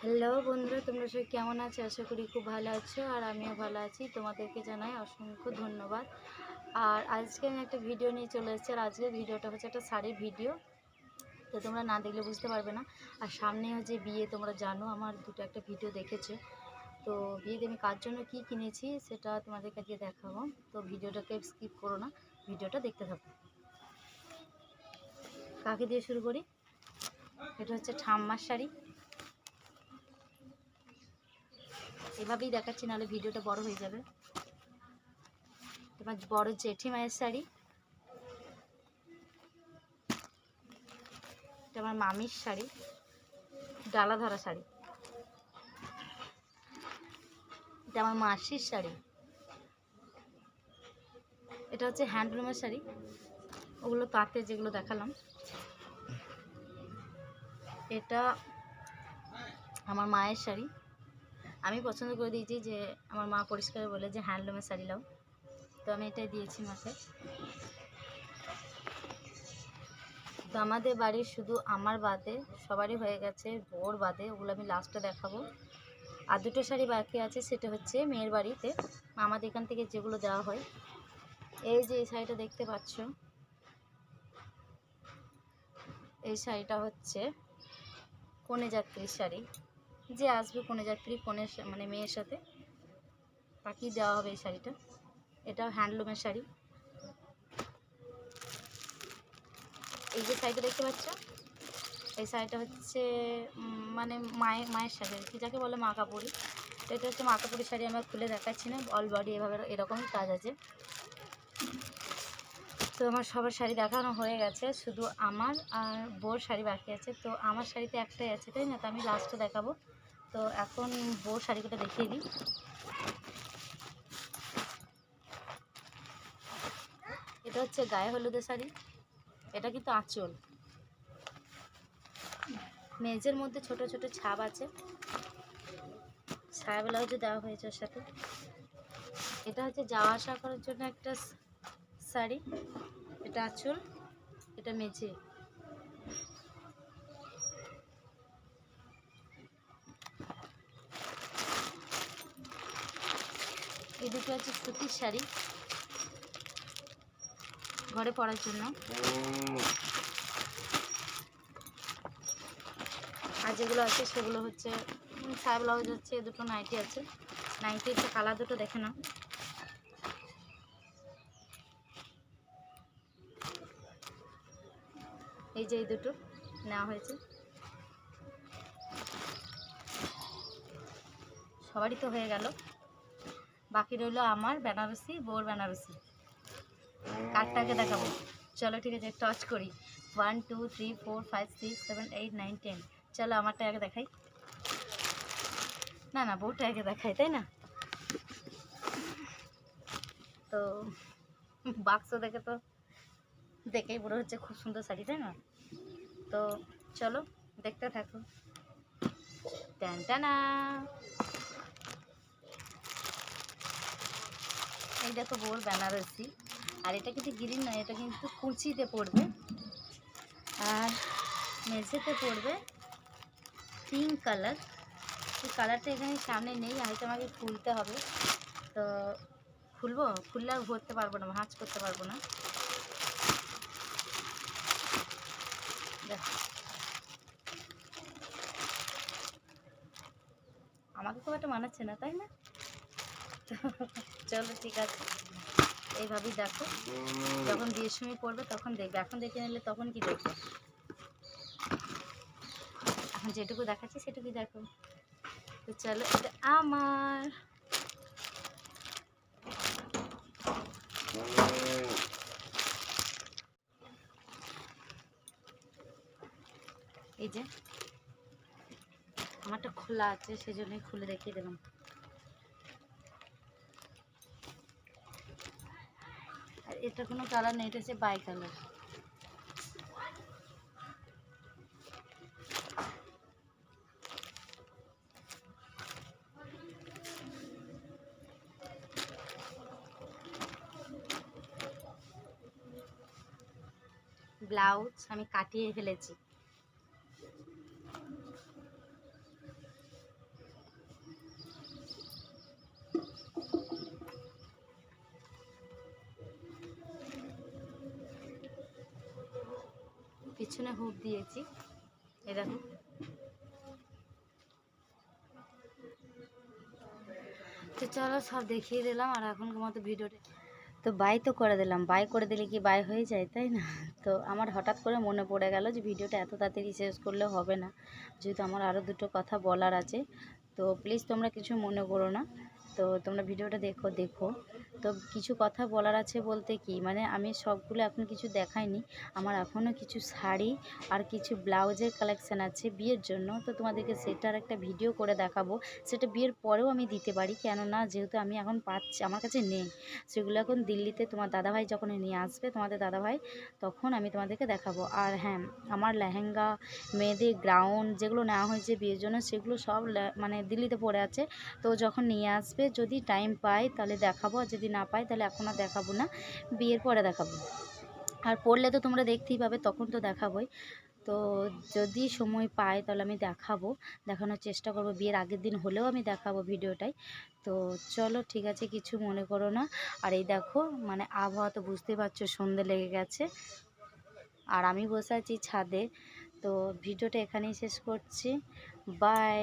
Hello বন্ধুরা, তোমরা সবাই কেমন আছো? আশা করি খুব ভালো আছো আর আমিও ভালো আছি। তোমাদেরকে জানাই অসংখ্য ধন্যবাদ। আর আজকে আমি একটা ভিডিও নিয়ে চলে এসেছি। আর আজকের ভিডিওটা হচ্ছে একটা শাড়ির ভিডিও, তো তোমরা না দেখলে বুঝতে পারবে না। আর সামনে হচ্ছে বিয়ে, তোমরা জানো আমার দুটো একটা ভিডিও দেখেছো। তো বিয়েতে আমি কার জন্য কী কিনেছি সেটা তোমাদেরকে দিয়ে দেখাবো। তো ভিডিওটাকে স্কিপ করো না, ভিডিওটা দেখতে থাকো। কাকে দিয়ে শুরু করি? এটা হচ্ছে ঠাম্মার শাড়ি। এভাবেই দেখাচ্ছি, নাহলে ভিডিওটা বড় হয়ে যাবে। তোমার বড় জেঠিমায়ের শাড়ি। এটা আমার মামির শাড়ি, ডালা ধরা শাড়ি। এটা আমার মাসির শাড়ি। এটা হচ্ছে হ্যান্ডলুমের শাড়ি, ওগুলো তাঁতে যেগুলো দেখালাম। এটা আমার মায়ের শাড়ি। আমি পছন্দ করে দিয়েছি, যে আমার মা পরিষ্কার বলে যে হ্যান্ডলুমের শাড়ি নাও, তো আমি এটাই দিয়েছি মাকে। তো আমাদের বাড়ির শুধু আমার বাদে সবারই হয়ে গেছে, বোর বাদে, ওগুলো আমি লাস্টে দেখাবো। আর দুটো শাড়ি বাকি আছে, সেটা হচ্ছে মেয়ের বাড়িতে আমাদের এখান থেকে যেগুলো দেওয়া হয়। এই যে এই শাড়িটা দেখতে পাচ্ছ, এই শাড়িটা হচ্ছে কনে যাত্রীর শাড়ি। যে আসবে কনে যাত্রী, কনের মানে মেয়ের সাথে, তাকেই দেওয়া হবে এই শাড়িটা। এটাও হ্যান্ডলুমের শাড়ি। এই যে শাড়িটা দেখতে পাচ্ছ, এই শাড়িটা হচ্ছে মানে মায়ের শাড়ি আর কি, যাকে বলে মা কাপড়ি। তো এটা হচ্ছে মা কাপড়ি শাড়ি। আমরা খুলে দেখাচ্ছি না, অল বডি এভাবে এরকমই কাজ আছে। তো আমার সবার শাড়ি দেখানো হয়ে গেছে, শুধু আমার আর বোর শাড়ি বাকি আছে। তো আমার শাড়িতে একটাই আছে, তাই না? তো আমি লাস্টে দেখাবো। তো এখন বোর শাড়িটা দেখিয়ে দিই। এটা হচ্ছে গায়ে হলুদের শাড়ি। এটা কিন্তু আঁচল, মেজের মধ্যে ছোট ছোট ছাপ আছে, ছায়া ব্লাউজও দেওয়া হয়েছে ওর সাথে। এটা হচ্ছে যাওয়া আসা করার জন্য একটা শাড়ি। এটা আঁচল, এটা মেঝে। এই দুটো হচ্ছে সুতির শাড়ি, ঘরে পরার জন্য। আর যেগুলো আছে সেগুলো হচ্ছে ছায়া ব্লাউজ হচ্ছে, দুটো নাইটি আছে। নাইটির কালার দুটো দেখে না। এই যে এই দুটো নেওয়া হয়েছে। সবারই তো হয়ে গেল, বাকি রইল আমার বেনারসি, বোর বেনারসি। কার্ডটাকে দেখাবো, চলো ঠিক আছে, টচ করি। 1 2 3 4 5 6 7 8 9 10। চলো আমারটা আগে দেখাই। না না, বোরটা আগে দেখাই, তাই না? তো বাক্স দেখে তো দেখেই পুরো হচ্ছে খুব সুন্দর শাড়ি, তাই না? তো চলো দেখতে থাকো। টান টানা, এই দেখো বোর বেনারসি। আর এটা কিন্তু গ্রিন নয়, এটা কিন্তু কুচিতে পড়বে, আর মেঝেতে পড়বে পিঙ্ক কালার। এই কালারটা এখানে সামনে নেই, হয়তো আমাকে খুলতে হবে। তো খুলবো, খুললে আর ভরতে পারবো না, ভাঁজ করতে পারবো না। দেখো, আমাকে খুব একটা মানাচ্ছে না, তাই না? চলো ঠিক আছে, এইভাবেই দেখো। যখন বিয়ের সময় পড়বে তখন দেখবে, এখন দেখে নিলে তখন কি দেখবে? এখন যেটুকু দেখাচ্ছি সেটুকুই দেখো। তো চলো, এটা আমার। এই যে আমারটা খোলা আছে, সেই জন্যই খুলে দেখিয়ে দিলাম। আর এটা কোনো কালার নেই, এটা হচ্ছে বাই কালার। ব্লাউজ আমি কাটিয়ে ফেলেছি। পিছনে হুক দিয়েছি, এই দেখো। তো চলো সব দেখিয়ে দিলাম, আর এখনকার মতো ভিডিওটা তো বাই তো করে দিলাম। বাই করে দিলে কি বাই হয়ে যায়, তাই না? তো আমার হঠাৎ করে মনে পড়ে গেল যে ভিডিওটা এত তাড়াতাড়ি শেষ করলে হবে না, যেহেতু আমার আরও দুটো কথা বলার আছে। তো প্লিজ তোমরা কিছু মনে করো না, তো তোমরা ভিডিওটা দেখো। তো কিছু কথা বলার আছে বলতে কি, মানে আমি সবগুলো এখন কিছু দেখাইনি, আমার এখনও কিছু শাড়ি আর কিছু ব্লাউজের কালেকশান আছে বিয়ের জন্য। তো তোমাদেরকে সেটার একটা ভিডিও করে দেখাবো, সেটা বিয়ের পরেও আমি দিতে পারি, কেননা যেহেতু আমি এখন পাচ্ছি, আমার কাছে নেই সেগুলো, এখন দিল্লিতে তোমার দাদাভাই যখন নিয়ে আসবে, তোমাদের দাদাভাই, তখন আমি তোমাদেরকে দেখাবো। আর হ্যাঁ, আমার লেহেঙ্গা, মেয়েদের গ্রাউন যেগুলো নেওয়া হয়েছে বিয়ের জন্য, সেগুলো সব মানে দিল্লিতে পড়ে আছে। তো যখন নিয়ে আসবে, যদি টাইম পাই তাহলে দেখাবো, আর যদি না পাই তাহলে এখন আর দেখাবো না, বিয়ের পরে দেখাবো। আর পড়লে তো তোমরা দেখতেই পাবে, তখন তো দেখাবোই। তো যদি সময় পাই তাহলে আমি দেখানোর চেষ্টা করব, বিয়ের আগের দিন হলেও আমি দেখাবো ভিডিওটাই। তো চলো ঠিক আছে, কিছু মনে করো না। আর এই দেখো, মানে আবহাওয়া তো বুঝতেই পারছো, সন্ধে লেগে গেছে, আর আমি বসে আছি ছাদে। তো ভিডিওটা এখানেই শেষ করছি, বাই।